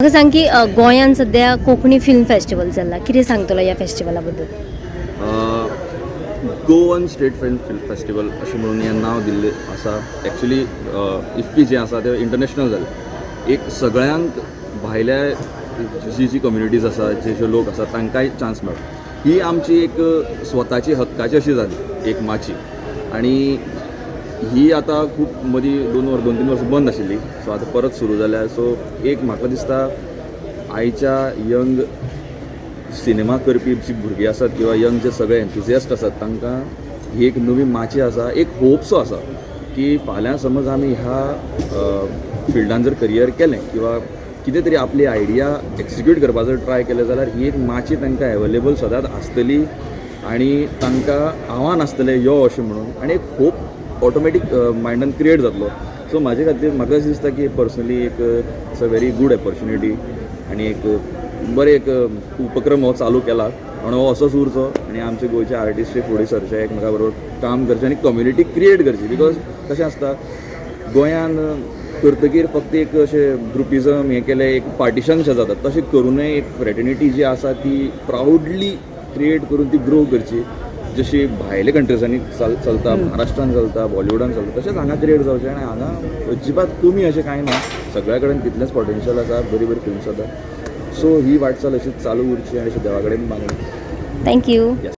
म्हाका सांग की गोंयान सध्या कोंकणी फिल्म फेस्टिवल चल्ला. कितें सांगतलो ह्या फेस्टिवला बद्दल? गोवन स्टेट फिल्म फेस्टिवल अशें म्हणून हें नांव दिल्लें आसा. एक्चुली इफ्फी जें आसा तें इंटरनॅशनल जालें. एक सगळ्यांक भायल्या जी कम्युनिटीज आसा, जे लोक आसा तांकांय चान्स मेळ्ळो. ही आमची एक स्वताची हक्काची अशी जाली एक माची. आनी ही आतां खूब मदीं 2-3 वर्सां बंद आशिल्ली. सो आतां परत सुरू जाल्या. सो एक म्हाका दिसता आयच्या यंग सिनेमा करपी जी भुरगीं आसात किंवा यंग जे सगळे एन्थुजियास्ट आसात तांकां ही एक नवी माची आसा. एक होपसो आसा की फाल्यां समज आमी ह्या फिल्डान जर करियर केलें किंवा कितें तरी आपली आयडिया एक्सिक्यूट करपाक जर ट्राय केलें जाल्यार ही एक माची तांकां एवेलेबल सदांच आसतली आनी तांकां आव्हान आसतलें यो अशें म्हणून. आनी एक होप ऑटोमॅटीक मायंडान क्रिएट जातलो. सो म्हाजे खातीर म्हाका अशें दिसता की पर्सनली एक it's a very good opportunity आनी एक बरें एक उपक्रम हो चालू केला आणि हो असोच उरचो आनी आमचे गोंयचे आर्टिस्ट फुडें सरचे एकमेका बरोबर काम करचें आनी कम्युनिटी क्रिएट करची. बिकॉज कशें आसता गोंयान करतकीर फक्त एक अशें ग्रुपिजम हें केलें एक पार्टिशनशें जातात. तशें करूं नये. एक फ्रेटर्निटी जी आसा ती प्रावडली क्रिएट करून ती ग्रो करची. जशी भायल्या कंट्रीजांनी चलता, महाराष्ट्रान चलता, बॉलिवूडान चलता तशेंच हांगा क्रिएट जावचें. आनी हांगा अजिबात कमी अशें कांय ना. सगळ्या कडेन तितलेंच पोटेन्शियल आसा. बरी बरी फिल्म्स जाता. सो ही वाटचाल अशीच चालू उरची आनी अशी देवा कडेन मागून. थँक्यू.